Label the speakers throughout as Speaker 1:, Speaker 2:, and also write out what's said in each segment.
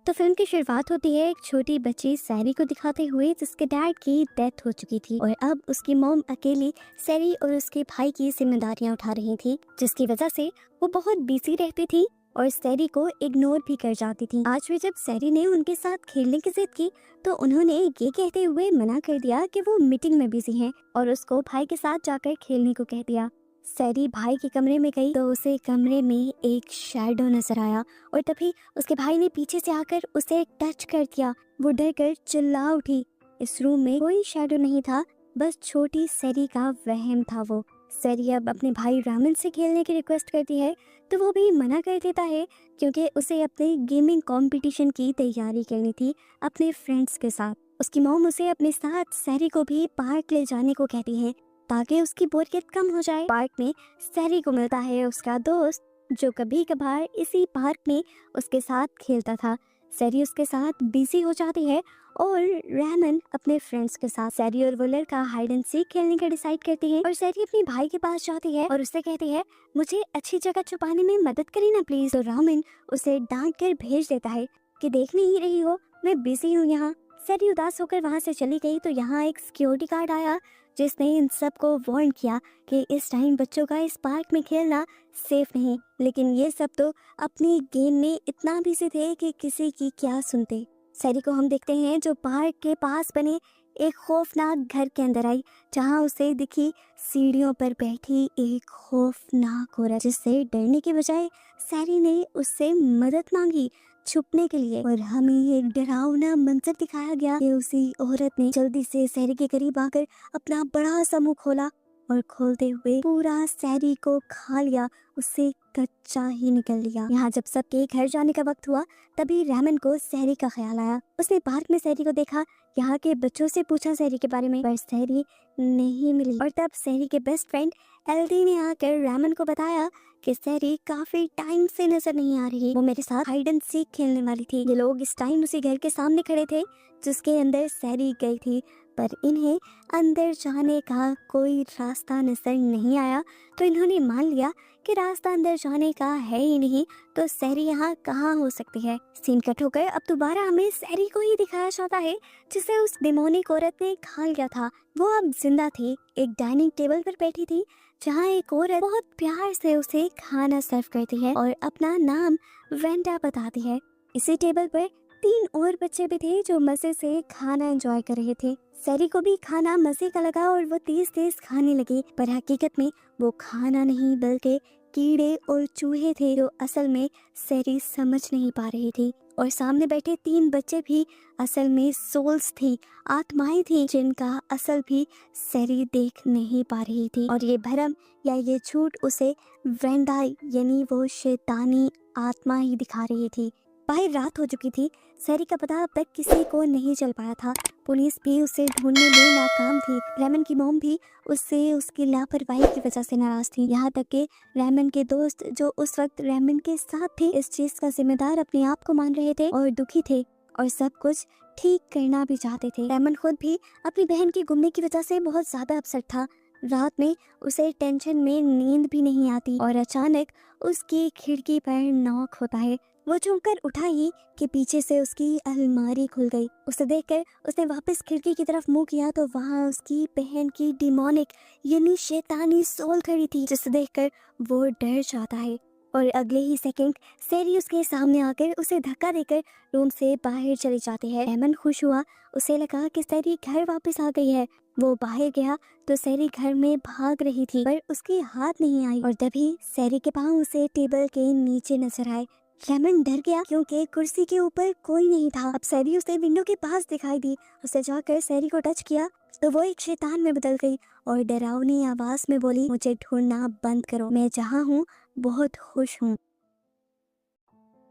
Speaker 1: तो फिल्म की शुरुआत होती है एक छोटी बच्ची सैरी को दिखाते हुए जिसके डैड की डेथ हो चुकी थी और अब उसकी मॉम अकेली सैरी और उसके भाई की जिम्मेदारियां उठा रही थी, जिसकी वजह से वो बहुत बिजी रहती थी और सैरी को इग्नोर भी कर जाती थी। आज भी जब सैरी ने उनके साथ खेलने की जिद की तो उन्होंने ये कहते हुए मना कर दिया कि वो मीटिंग में बिजी हैं और उसको भाई के साथ जाकर खेलने को कह दिया। सैरी भाई के कमरे में गई तो उसे कमरे में एक शैडो नजर आया और तभी उसके भाई ने पीछे से आकर उसे टच कर दिया। वो डर कर चिल्ला उठी। इस रूम में कोई शैडो नहीं था, बस छोटी सैरी का वहम था। वो सैरी अब अपने भाई रामन से खेलने की रिक्वेस्ट करती है तो वो भी मना कर देता है क्योंकि उसे अपने गेमिंग कंपटीशन की तैयारी करनी थी अपने फ्रेंड्स के साथ। उसकी मॉम उसे अपने साथ सैरी को भी पार्क ले जाने को कहती है ताकि उसकी बोरियत कम हो जाए। पार्क में सैरी को मिलता है उसका दोस्त जो कभी कभार इसी पार्क में उसके साथ खेलता था। सैरी उसके साथ बिजी हो जाती है और रैमन अपने फ्रेंड्स के साथ। सैरी और वो लड़का हाइड एंड सीक खेलने का डिसाइड करती है और सैरी अपने भाई के पास जाती है और उससे कहती है मुझे अच्छी जगह छुपाने में मदद करी ना प्लीज। तो रामन उसे डांट कर भेज देता है कि देख नहीं रही हो मैं बिजी हूँ यहाँ। सैरी उदास होकर वहाँ से चली गई तो यहाँ एक सिक्योरिटी गार्ड आया जिसने इन सबको वार्न किया कि इस टाइम बच्चों का इस पार्क में खेलना सेफ नहीं। लेकिन ये सब तो अपनी गेम में इतना बिजी थे कि किसी की क्या सुनते। सैरी को हम देखते हैं जो पार्क के पास बने एक खौफनाक घर के अंदर आई जहां उसे दिखी सीढ़ियों पर बैठी एक खौफनाक औरत, जिससे डरने के बजाय सैरी ने उससे मदद मांगी छुपने के लिए। और हमें एक डरावना मंजर दिखाया गया कि उसी औरत ने जल्दी से सैरी के करीब आकर अपना बड़ा सा मुंह खोला और खोलते हुए पूरा सैरी को खा लिया, उससे कच्चा ही निकल लिया। यहाँ जब सबके घर जाने का वक्त हुआ तभी रैमन को सैरी का ख्याल आया। उसने पार्क में सैरी को देखा, यहाँ के बच्चों से पूछा सैरी के बारे में, पर सैरी नहीं मिली। और तब सैरी के बेस्ट फ्रेंड एल्डी ने आकर रैमन को बताया कि सैरी काफी टाइम से नजर नहीं आ रही, वो मेरे साथ हाइड एंड सीक खेलने वाली थी। ये लोग इस टाइम उसी घर के सामने खड़े थे जिसके अंदर सैरी गई थी, पर इन्हें अंदर जाने का कोई रास्ता नजर नहीं आया तो इन्होंने मान लिया कि रास्ता अंदर जाने का है ही नहीं, तो सैरी यहाँ कहाँ हो सकती है। सीन कट होकर अब दोबारा हमें सैरी को ही दिखाया जाता है जिसे उस डेमोनिक औरत ने खा लिया था। वो अब जिंदा थी, एक डाइनिंग टेबल पर बैठी थी जहाँ एक औरत बहुत प्यार से उसे खाना सर्व करती है और अपना नाम वेंडा बताती है। इसी टेबल पर 3 और बच्चे भी थे जो मजे से खाना एंजॉय कर रहे थे। सैरी को भी खाना मजे का लगा और वो तेज तेज खाने लगी, पर हकीकत में वो खाना नहीं बल्कि कीड़े और चूहे थे जो असल में सैरी समझ नहीं पा रही थी। और सामने बैठे 3 बच्चे भी असल में सोल्स थी, आत्माएं थी जिनका असल भी सैरी देख नहीं पा रही थी। और ये भरम या ये झूठ उसे वेंडा यानी वो शैतानी आत्मा ही दिखा रही थी। बाहर रात हो चुकी थी, सैरी का पता अब तक किसी को नहीं चल पाया था। पुलिस भी उसे ढूंढने में नाकाम थी। रैमन की मॉम भी उससे उसकी लापरवाही की वजह से नाराज थी। यहाँ तक कि रैमन के दोस्त जो उस वक्त रैमन के साथ थे इस चीज का जिम्मेदार अपने आप को मान रहे थे और दुखी थे और सब कुछ ठीक करना भी चाहते थे। रैमन खुद भी अपनी बहन के गुमने की वजह से बहुत ज्यादा अपसेट था। रात में उसे टेंशन में नींद भी नहीं आती और अचानक उसकी खिड़की पर नॉक होता है। वो झुककर उठा ही कि पीछे से उसकी अलमारी खुल गई। उसे देखकर उसने वापस खिड़की की तरफ मुंह किया तो वहाँ उसकी बहन की डिमोनिक यानी शैतानी सोल खड़ी थी, जिसे देखकर वो डर जाता है और अगले ही सेकंड सैरी उसके सामने आकर उसे धक्का देकर रूम से बाहर चली जाती है। रैमन खुश हुआ, उसे लगा कि सैरी घर वापस आ गई है। वो बाहर गया तो सैरी घर में भाग रही थी पर उसकी हाथ नहीं आई और तभी सैरी के पाँव उसे टेबल के नीचे नजर आए। रैमन डर गया क्योंकि कुर्सी के ऊपर कोई नहीं था। अब सैरी उसे विंडो के पास दिखाई दी। उसे जाकर सैरी को टच किया तो वो एक शैतान में बदल गई और डरावनी आवाज में बोली, मुझे ढूंढना बंद करो, मैं जहाँ हूँ बहुत खुश हूँ।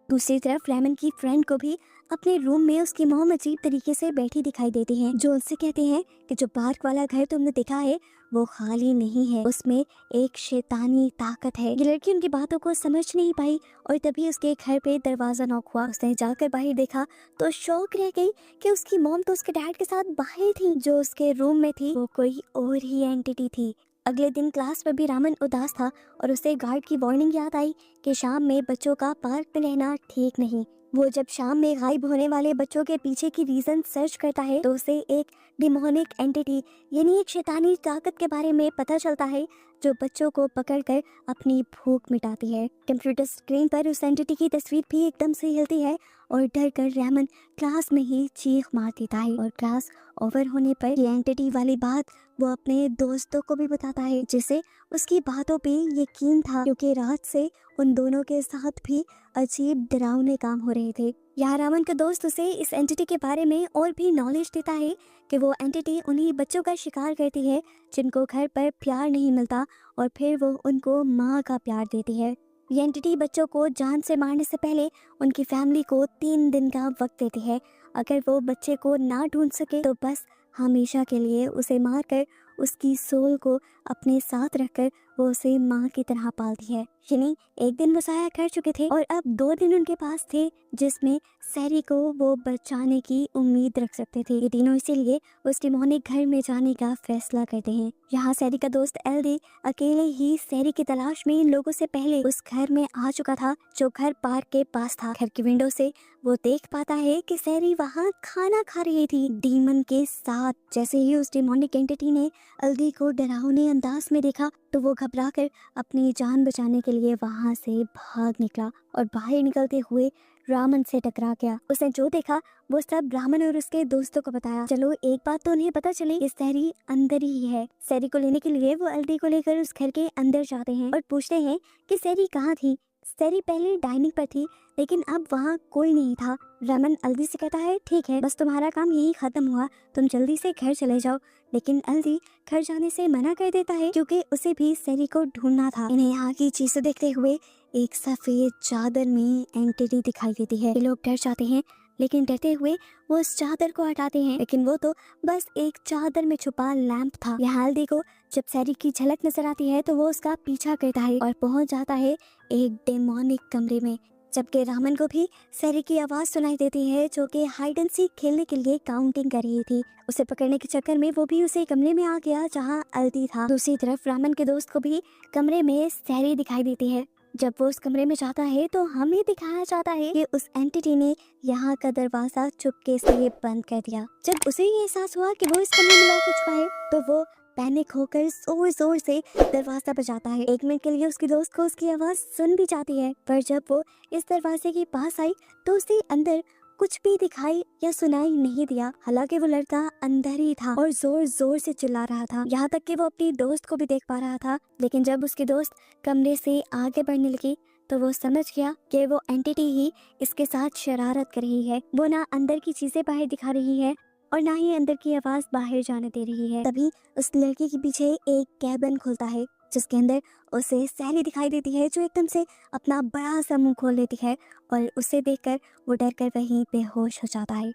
Speaker 1: दूसरी तरफ रैमन की फ्रेंड को भी अपने रूम में उसकी मॉम अजीब तरीके से बैठी दिखाई देती है, जो उससे कहते हैं कि जो पार्क वाला घर तुमने देखा है वो खाली नहीं है, उसमें एक शैतानी ताकत है। ये लड़की उनकी बातों को समझ नहीं पाई और तभी उसके घर पे दरवाजा नॉक हुआ। उसने जाकर बाहर देखा तो शौक रह गई कि उसकी मॉम तो उसके डैड के साथ बाहर थी, जो उसके रूम में थी वो कोई और ही एंटिटी थी। अगले दिन क्लास में भी रामन उदास था और उसे गार्ड की वार्निंग याद आई कि शाम में बच्चों का पार्क में रहना ठीक नहीं। वो जब शाम में गायब होने वाले बच्चों के पीछे की रीजन सर्च करता है तो उसे एक डिमोनिक एंटिटी यानी एक शैतानी ताकत के बारे में पता चलता है जो बच्चों को पकड़कर अपनी भूख मिटाती है। कंप्यूटर स्क्रीन पर उस एंटिटी की तस्वीर भी एकदम से हिलती है और डर कर रेमन क्लास में ही चीख मार देता है और क्लास ओवर होने पर ये एंटिटी वाली बात वो अपने दोस्तों को भी बताता है, जिसे उसकी बातों पे यकीन था क्योंकि रात से उन दोनों के साथ भी अजीब डरावने काम हो रहे थे। यहाँ रामन का दोस्त उसे इस एंटिटी के बारे में और भी नॉलेज देता है कि वो एंटिटी उन्हीं बच्चों का शिकार करती है जिनको घर पर प्यार नहीं मिलता और फिर वो उनको माँ का प्यार देती है। ये एंटिटी बच्चों को जान से मारने से पहले उनकी फैमिली को 3 दिन का वक्त देती है। अगर वो बच्चे को ना ढूंढ सके तो बस हमेशा के लिए उसे मारकर उसकी सोल को अपने साथ रखकर वो उसे माँ की तरह पालती है। यानी एक दिन वो साया कर चुके थे और अब 2 दिन उनके पास थे जिसमें सैरी को वो बचाने की उम्मीद रख सकते थे। ये तीनों इसीलिए उस डिमोनिक घर में जाने का फैसला करते हैं। यहाँ सैरी का दोस्त एल्डी अकेले ही सैरी की तलाश में इन लोगों से पहले उस घर में आ चुका था जो घर पार्क के पास था। घर की विंडो से वो देख पाता है कि सैरी वहाँ खाना खा रही थी डीमन के साथ। जैसे ही उस डिमोनिक एंटिटी ने एल्डी को डरावने अंदाज में देखा तो वो घबराकर अपनी जान बचाने के लिए वहां से भाग निकला और बाहर निकलते हुए रामन से टकरा गया। उसने जो देखा वो सब रामन और उसके दोस्तों को बताया। चलो एक बात तो उन्हें पता चली कि सैरी अंदर ही है। सैरी को लेने के लिए वो एल्डी को लेकर उस घर के अंदर जाते हैं और पूछते हैं कि सैरी कहाँ थी। सैरी पहले डाइनिंग पर थी लेकिन अब वहाँ कोई नहीं था। रमन एल्डी से कहता है ठीक है, बस तुम्हारा काम यही खत्म हुआ, तुम जल्दी से घर चले जाओ। लेकिन एल्डी घर जाने से मना कर देता है क्योंकि उसे भी सैरी को ढूंढना था। इन्हें यहाँ की चीजें देखते हुए एक सफेद चादर में एंटिटी दिखाई देती है। ये लोग डर जाते हैं लेकिन डरते हुए वो उस चादर को हटाते हैं, लेकिन वो तो बस एक चादर में छुपा लैंप था। यहाँ एल्डी को जब सैरी की झलक नजर आती है तो वो उसका पीछा करता है और पहुंच जाता है एक डेमोनिक कमरे में। जबकि रामन को भी सैरी की आवाज सुनाई देती है जो कि हाइड एंड सीक खेलने के लिए काउंटिंग कर रही थी। उसे पकड़ने के चक्कर में वो भी उसे कमरे में आ गया जहाँ एल्डी था। दूसरी तरफ रामन के दोस्त को भी कमरे में सैरी दिखाई देती है। जब वो उस कमरे में जाता है तो हमें दिखाया जाता है कि उस एंटिटी ने यहाँ का दरवाजा चुपके से बंद कर दिया। जब उसे ये एहसास हुआ कि वो इस कमरे में लॉक हो चुका है तो वो पैनिक होकर जोर जोर से दरवाजा बजाता है। 1 मिनट के लिए उसकी दोस्त को उसकी आवाज सुन भी जाती है, पर जब वो इस दरवाजे के पास आई तो उसे अंदर कुछ भी दिखाई या सुनाई नहीं दिया। हालांकि वो लड़का अंदर ही था और जोर जोर से चिल्ला रहा था, यहाँ तक कि वो अपनी दोस्त को भी देख पा रहा था। लेकिन जब उसकी दोस्त कमरे से आगे बढ़ने लगी तो वो समझ गया कि वो एंटिटी ही इसके साथ शरारत कर रही है। वो ना अंदर की चीजें बाहर दिखा रही है और ना ही अंदर की आवाज बाहर जाने दे रही है। तभी उस लड़की के पीछे एक कैबिन खुलता है जिसके अंदर उसे सैरी दिखाई देती है जो एकदम से अपना बड़ा सा मुंह खोल लेती है और उसे देखकर वो डर कर वहीं बेहोश हो जाता है।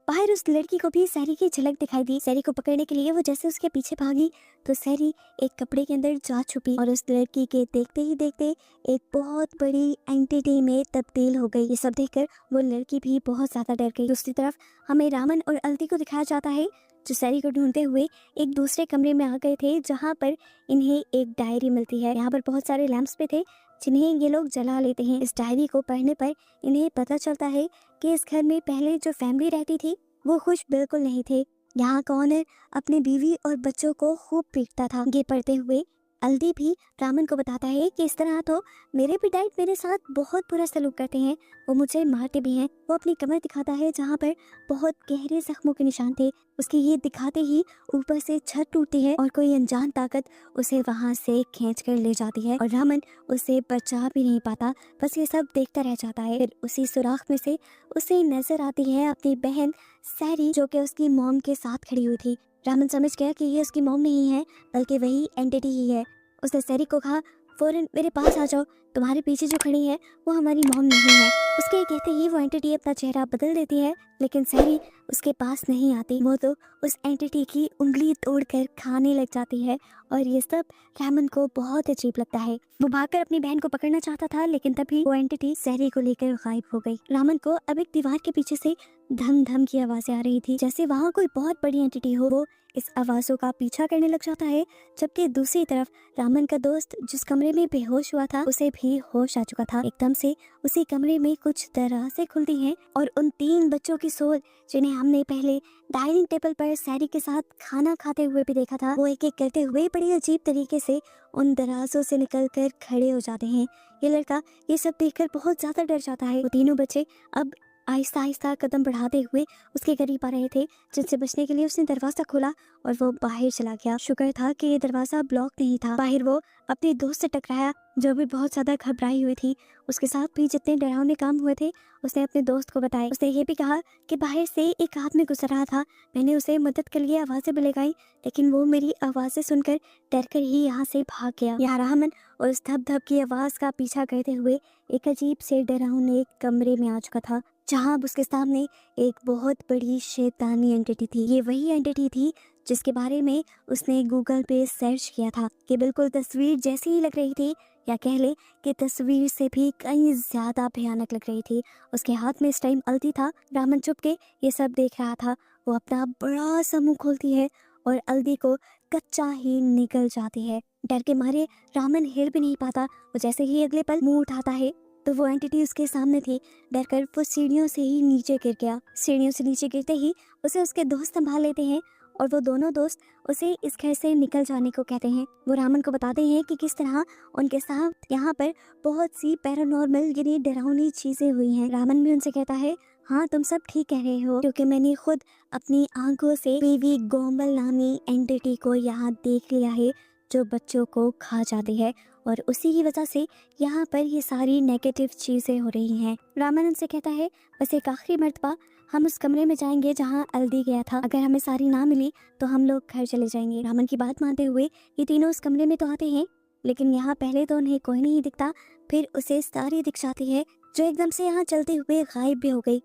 Speaker 1: बाहर उस लड़की को भी सैरी की झलक दिखाई दी। सैरी को पकड़ने के लिए वो जैसे उसके पीछे भागी तो सैरी एक कपड़े के अंदर जा छुपी और उस लड़की के देखते ही देखते एक बहुत बड़ी एंटिटी में तब्दील हो गई। ये सब देखकर वो लड़की भी बहुत ज्यादा डर गई। दूसरी तरफ हमें रामन और एल्डी को दिखाया जाता है जो सैरी को ढूंढते हुए एक दूसरे कमरे में आ गए थे जहाँ पर इन्हें एक डायरी मिलती है। यहाँ पर बहुत सारे लैंप्स पे थे जिन्हें ये लोग जला लेते हैं। इस डायरी को पढ़ने पर इन्हें पता चलता है कि इस घर में पहले जो फैमिली रहती थी वो खुश बिल्कुल नहीं थे। यहाँ का ओनर अपने बीवी और बच्चों को खूब पीटता था। ये पढ़ते हुए एल्डी भी रामन को बताता है कि इस तरह तो मेरे भी डैड मेरे साथ बहुत बुरा सलूक करते हैं, वो मुझे मारते भी हैं। वो अपनी कमर दिखाता है जहाँ पर बहुत गहरे जख्मों के निशान थे। उसके ये दिखाते ही ऊपर से छत टूटती है और कोई अनजान ताकत उसे वहाँ से खींच कर ले जाती है और रामन उसे बचा भी नहीं पाता, बस ये सब देखता रह जाता है। फिर उसी सुराख में से उसे नजर आती है अपनी बहन सैरी जो कि उसकी मॉम के साथ खड़ी हुई थी। रामन समझ गया कि ये उसकी मॉम नहीं है बल्कि वही एंटिटी ही है। उसने सैरी को कहा फौरन मेरे पास आ जाओ, तुम्हारे पीछे जो खड़ी है वो हमारी मॉम नहीं है। उसके कहते ही वो एंटिटी अपना चेहरा बदल देती है लेकिन सैरी उसके पास नहीं आती। वो तो उस एंटिटी की उंगली तोड़कर खाने लग जाती है और ये सब रामन को बहुत अजीब लगता है। वो भागकर अपनी बहन को पकड़ना चाहता था लेकिन तभी वो एंटिटी सैरी को लेकर गायब हो गई। रामन को अब एक दीवार के पीछे से धम धम की आवाजें आ रही थी जैसे वहाँ कोई बहुत बड़ी एंटिटी हो। वो इस आवाजों का पीछा करने लग जाता है जबकि दूसरी तरफ रामन का दोस्त जिस कमरे में बेहोश हुआ था उसे भी ही होश आ चुका था। एकदम से उसी कमरे में कुछ दराजें खुलती हैं और उन 3 बच्चों की सोल, जिन्हें हमने पहले डाइनिंग टेबल पर सैरी के साथ खाना खाते हुए भी देखा था, वो एक-एक करते हुए बड़ी अजीब तरीके से उन दराजों से निकलकर खड़े हो जाते हैं। ये लड़का ये सब देखकर बहुत ज्यादा डर जाता है। वो तीनों बच्चे अब आहिस्ता आहिस्ता कदम बढ़ाते हुए उसके करीब आ रहे थे, जिनसे बचने के लिए उसने दरवाजा खोला और वो बाहर चला गया। शुक्र था कि ये दरवाजा ब्लॉक नहीं था। बाहर वो अपने दोस्त से टकराया, जो भी बहुत ज्यादा घबराई हुई थी। उसके साथ भी जितने डरावने काम हुए थे उसने अपने दोस्त को बताए। उसने ये भी कहा कि बाहर से एक आदमी गुजर रहा था, मैंने उसे मदद के लिए आवाजें भी लगाई, लेकिन वो मेरी आवाजें सुनकर डरकर ही यहाँ से भाग गया। यहाँ रहमान उस धप धप की आवाज का पीछा करते हुए एक अजीब से डरावने कमरे में आ चुका था, जहाँ अब उसके सामने एक बहुत बड़ी शैतानी एंटिटी थी। ये वही एंटिटी थी जिसके बारे में उसने गूगल पे सर्च किया था, कि बिल्कुल तस्वीर जैसी ही लग रही थी, या कह ले कि तस्वीर से भी कहीं ज्यादा भयानक लग रही थी। उसके हाथ में इस टाइम अल्ती था। रहमान चुप के ये सब देख रहा था। वो अपना बड़ा सा मुंह खोलती है और अल्दी को कच्चा ही निकल जाती है। डर के मारे रहमान हिल भी नहीं पाता। वो जैसे ही अगले पल मुंह उठाता है तो वो एंटिटी उसके सामने थी। डरकर वो सीढ़ियों से ही नीचे गिर गया। सीढ़ियों से नीचे गिरते ही उसे उसके दोस्त संभाल लेते हैं और वो दोनों दोस्त उसे इस घर से निकल जाने को कहते हैं। वो रहमान को बताते हैं कि किस तरह उनके साथ यहाँ पर बहुत सी पैरानॉर्मल यानी डरावनी चीजें हुई हैं। रहमान भी उनसे कहता है, हाँ तुम सब ठीक कह रहे हो, क्योंकि मैंने खुद अपनी आंखों से बीवी गोमल नामी एंटिटी को यहाँ देख लिया है, जो बच्चों को खा जाती है, और उसी की वजह से यहाँ पर ये सारी नेगेटिव चीजें हो रही हैं। रहमान उनसे कहता है, बस एक आखिरी मर्तबा हम उस कमरे में जाएंगे जहाँ अल्दी गया था। अगर हमें सारी ना मिली तो हम लोग घर चले जाएंगे। रहमान की बात मानते हुए ये तीनों उस कमरे में तो आते हैं, लेकिन यहाँ पहले तो उन्हें कोई नहीं दिखता। फिर उसे सारी दिख जाती है, जो एकदम से यहाँ चलते हुए गायब भी हो गई।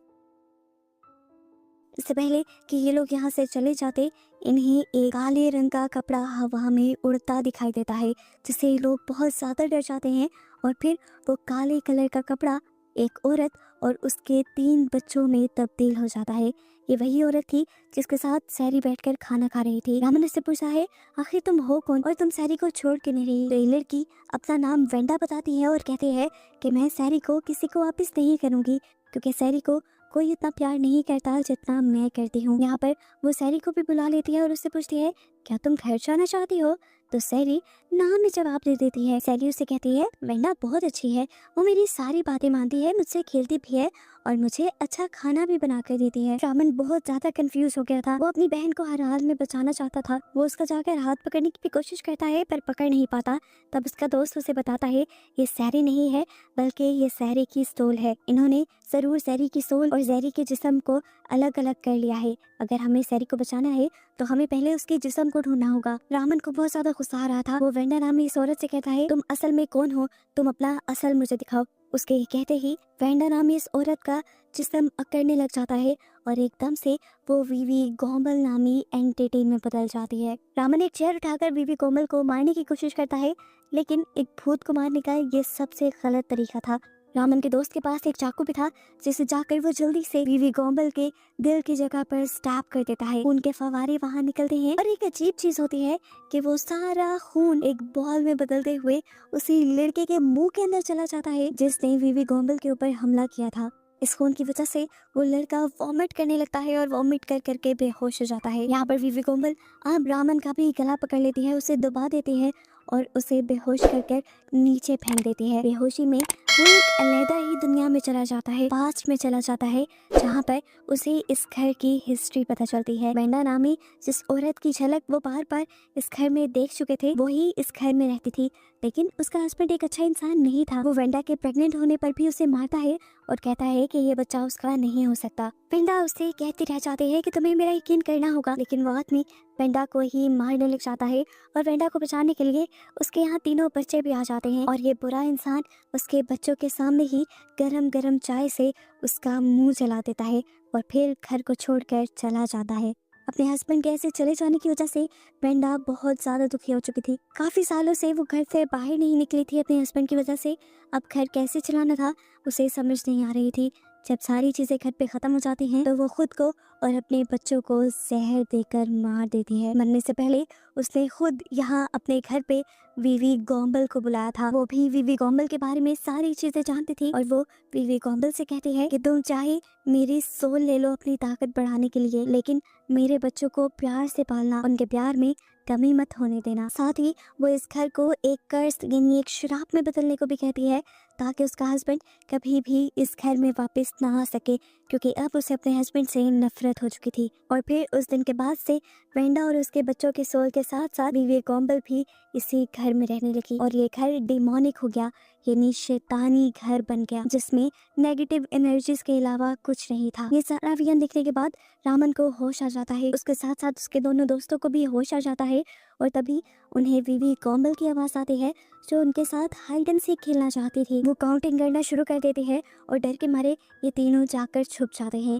Speaker 1: इससे पहले कि ये लोग यहाँ से चले जाते, इन्हें एक काले रंग का कपड़ा हवा में उड़ता दिखाई देता है, जिससे ये लोग बहुत ज़्यादा डर जाते हैं। और फिर वो काले कलर का कपड़ा एक औरत और उसके 3 बच्चों में तब्दील हो जाता है। ये वही औरत थी जिसके साथ सैरी बैठकर खाना खा रही थी। रहमान से पूछा है, आखिर तुम हो कौन और तुम सैरी को छोड़ के नहीं रही? तो ये लड़की अपना नाम वेंडा बताती है और कहती है कि मैं सैरी को किसी को वापस नहीं करूँगी, क्योंकि सैरी को कोई इतना प्यार नहीं करता जितना मैं करती हूँ। यहाँ पर वो सैरी को भी बुला लेती है और उससे पूछती है, क्या तुम घर जाना चाहती हो? तो सैरी ना में जवाब दे देती है। सैरी उससे कहती है, वेंडा बहुत अच्छी है, वो मेरी सारी बातें मानती है, मुझसे खेलती भी है और मुझे अच्छा खाना भी बना कर देती है। रहमान बहुत ज्यादा कंफ्यूज हो गया था। वो अपनी बहन को हर हाल में बचाना चाहता था। वो उसका जाकर हाथ पकड़ने की भी कोशिश करता है, पर पकड़ नहीं पाता। तब उसका दोस्त उसे बताता है, ये सैरी नहीं है, बल्कि ये सैरी की सोल है। इन्होंने जरूर सैरी की सोल और सैरी के जिस्म को अलग अलग कर लिया है। अगर हमें सैरी को बचाना है तो हमें पहले उसके जिस्म को ढूंढना होगा। रहमान को बहुत ज्यादा गुस्सा आ रहा था। वो वेंडा नामी इस औरत से कहता है, तुम असल में कौन हो? तुम अपना असल मुझे दिखाओ। उसके ये कहते ही वेंडा नामी इस औरत का जिस्म अकड़ने लग जाता है और एकदम से वो वीवी गोमल नामी एंटिटी में बदल जाती है। रहमान एक चेयर उठाकर वीवी गोमल को मारने की कोशिश करता है, लेकिन एक भूत को मारने का ये सबसे गलत तरीका था। रहमान के दोस्त के पास एक चाकू भी था, जिसे जाकर वो जल्दी से बीवी गोमल के दिल की जगह पर स्टैब कर देता है। खून के फवारे वहां निकलते हैं और एक अजीब चीज होती है कि वो सारा खून एक बॉल में बदलते हुए उसी लड़के के मुंह के अंदर चला जाता है, जिसने बीवी गोमल के ऊपर हमला किया था। इस खून की वजह से वो लड़का वॉमिट करने लगता है और वॉमिट कर करके बेहोश हो जाता है। यहाँ पर बीवी गोमल अब रहमान का भी गला पकड़ लेती है, उसे दबा देती है और उसे बेहोश कर कर नीचे फेंक देती है। बेहोशी में वो एक अलग ही दुनिया में चला जाता है, पास्ट में चला जाता है, जहाँ पर उसे इस घर की हिस्ट्री पता चलती है। वेंडा नामी जिस औरत की झलक वो बार बार इस घर में देख चुके थे, वो ही इस घर में रहती थी, लेकिन उसका हस्बैंड एक अच्छा इंसान नहीं था। वो वेंडा के प्रेग्नेंट होने पर भी उसे मारता है और कहता है कि ये बच्चा उसका नहीं हो सकता। वेंडा उससे कहती रह जाती है कि तुम्हें मेरा यकीन करना होगा, लेकिन वो आदमी वेंडा को ही मारने लग जाता है और वेंडा को बचाने के लिए उसके यहाँ तीनों बच्चे भी आ जाते हैं और ये बुरा इंसान उसके बच्चों के सामने ही गरम गरम चाय से उसका मुंह जला देता है और फिर घर को छोड़कर चला जाता है। अपने हस्बैंड के ऐसे चले जाने की वजह से वेंडा बहुत ज़्यादा दुखी हो चुकी थी। काफ़ी सालों से वो घर से बाहर नहीं निकली थी अपने हस्बैंड की वजह से। अब घर कैसे चलाना था उसे समझ नहीं आ रही थी। जब सारी चीज़ें घर पे ख़त्म हो जाती हैं तो वो खुद को और अपने बच्चों को जहर देकर मार देती है। मरने से पहले उसने खुद यहाँ अपने घर पे वीवी गॉम्बल को बुलाया था। वो भी वीवी गॉम्बल के बारे में सारी चीज़ें जानती थी और वो वीवी गॉम्बल से कहती है कि तुम चाहे मेरी सोल ले लो अपनी ताकत बढ़ाने के लिए, लेकिन मेरे बच्चों को प्यार से पालना, उनके प्यार में कमी मत होने देना। साथ ही वो इस घर को एक कर्ज यानी एक श्राप में बदलने को भी कहती है ताकि उसका हस्बैंड कभी भी इस घर में वापस ना आ सके, क्योंकि अब उसे अपने हस्बैंड से नफरत हो चुकी थी। और फिर उस दिन के बाद से वेंडा और उसके बच्चों के सोल के साथ साथ वीवी गॉम्बल भी इसी घर में रहने लगी और ये घर डिमोनिक हो गया, यानी शैतानी घर बन गया जिसमें नेगेटिव एनर्जीज के अलावा कुछ नहीं था। ये सारा विजन देखने के बाद रामन को होश आ जाता है, उसके साथ साथ उसके दोनों दोस्तों को भी होश आ जाता है और तभी उन्हें वीवी गॉम्बल की आवाज़ आती है जो उनके साथ हाइड एंड सीक खेलना चाहती थी। वो काउंटिंग करना शुरू कर देती है और डर के मारे ये तीनों जाकर छुप जाते हैं।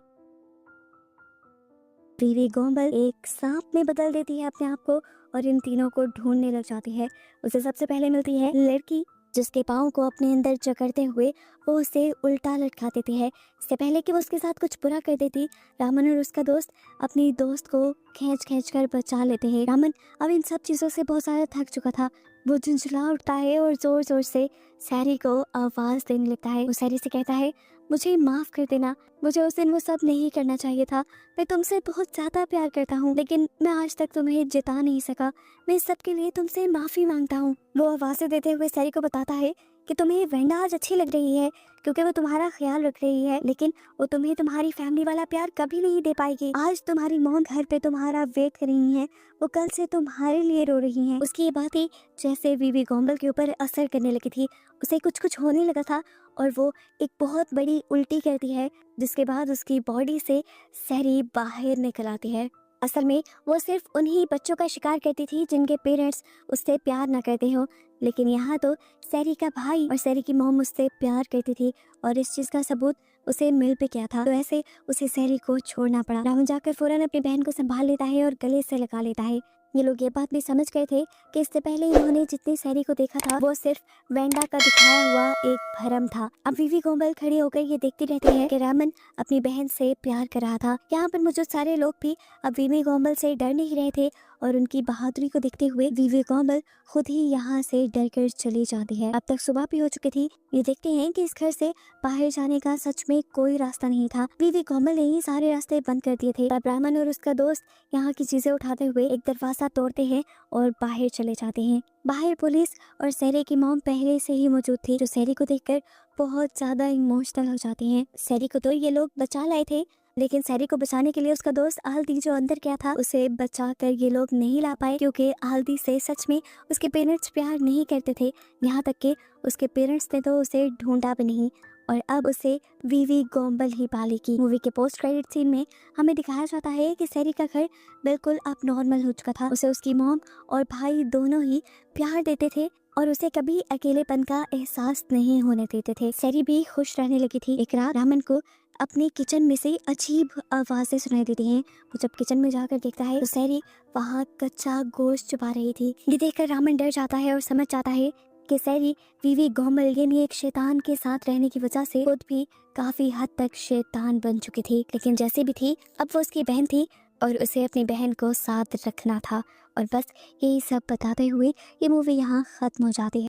Speaker 1: वीवी गॉम्बल एक सांप में बदल देती है अपने आप को और इन तीनों को ढूंढने लग जाती है। उसे सबसे पहले मिलती है लड़की जिसके पाँव को अपने अंदर जकड़ते हुए वो उसे उल्टा लटका देती है। इससे पहले कि वो उसके साथ कुछ बुरा कर देती, रामन और उसका दोस्त अपनी दोस्त को खींच कर बचा लेते हैं। रामन अब इन सब चीज़ों से बहुत ज़्यादा थक चुका था। वो झुंझला उठता है और ज़ोर ज़ोर से सैरी को आवाज़ देने लगता है। वो सैरी से कहता है, मुझे माफ़ कर देना, मुझे उस दिन वो सब नहीं करना चाहिए था। मैं तुमसे बहुत ज़्यादा प्यार करता हूँ, लेकिन मैं आज तक तुम्हें जिता नहीं सका। मैं इस सब के लिए तुमसे माफ़ी मांगता हूँ। वो आवाज़ें देते हुए सैरी को बताता है कि तुम्हें वेंडा आज अच्छी लग रही है क्योंकि वो तुम्हारा ख्याल रख रही है, लेकिन वो तुम्हें तुम्हारी फैमिली वाला प्यार कभी नहीं दे पाएगी। आज तुम्हारी मॉम घर पे तुम्हारा वेट कर रही है, वो कल से तुम्हारे लिए रो रही हैं। उसकी ये बात ही जैसे वीवी गॉम्बल के ऊपर असर करने लगी थी। उसे कुछ कुछ होने लगा था और वो एक बहुत बड़ी उल्टी करती है, जिसके बाद उसकी बॉडी से सैरी बाहर निकल आती है। असल में वो सिर्फ उन्हीं बच्चों का शिकार करती थी जिनके पेरेंट्स उससे प्यार न करते हो, लेकिन यहाँ तो सैरी का भाई और सैरी की मॉम उससे प्यार करती थी और इस चीज़ का सबूत उसे मिल भी गया था। तो ऐसे उसे सैरी को छोड़ना पड़ा। राहुल जाकर फौरन अपनी बहन को संभाल लेता है और गले से लगा लेता है। ये लोग ये बात भी समझ गए थे कि इससे पहले इन्होंने जितनी सैरी को देखा था वो सिर्फ वेंडा का दिखाया हुआ एक भ्रम था। अब वीवी गॉम्बल खड़ी होकर ये देखती रहती है कि रामन अपनी बहन से प्यार कर रहा था। यहाँ पर मौजूद सारे लोग भी अब वीवी गॉम्बल से डर नहीं रहे थे और उनकी बहादुरी को देखते हुए वीवी गॉम्बल खुद ही यहाँ से डर कर चली जाती है। अब तक सुबह भी हो चुकी थी। ये देखते हैं कि इस घर से बाहर जाने का सच में कोई रास्ता नहीं था। वीवी गॉम्बल ने ही सारे रास्ते बंद कर दिए थे। तब रामन और उसका दोस्त यहाँ की चीजें उठाते हुए एक दरवाजा तोड़ते हैं और बाहर चले जाते हैं। बाहर पुलिस और सैरी की मॉम पहले से ही मौजूद थी, जो सैरी को देखकर बहुत ज्यादा इमोशनल हो जाती हैं। सैरी को तो ये लोग बचा लाए थे, लेकिन सैरी को बचाने के लिए उसका दोस्त आल्दी जो अंदर गया था उसे बचा कर ये लोग नहीं ला पाए, क्योंकि आल्दी से सच में उसके पेरेंट्स प्यार नहीं करते थे। यहाँ तक कि उसके पेरेंट्स ने तो उसे ढूंढा भी नहीं और अब उसे वीवी गॉम्बल ही पालेगी। मूवी के पोस्ट क्रेडिट सीन में हमें दिखाया जाता है कि सैरी का घर बिल्कुल अब नॉर्मल हो चुका था। उसे उसकी मॉम और भाई दोनों ही प्यार देते थे और उसे कभी अकेलेपन का एहसास नहीं होने देते थे। सैरी भी खुश रहने लगी थी। एक रात रामन को अपने किचन में से अजीब आवाजें सुनाई देती हैं। वो जब किचन में जाकर देखता है तो सैरी वहाँ कच्चा गोश्त चुबा रही थी। ये देखकर रामन डर जाता है और समझ जाता है कि सैरी वीवी गॉम्बल यानी एक शैतान के साथ रहने की वजह से खुद भी काफी हद तक शैतान बन चुकी थी। लेकिन जैसे भी थी अब वो उसकी बहन थी और उसे अपनी बहन को साथ रखना था। और बस यही सब बताते हुए ये मूवी यहाँ खत्म हो जाती है।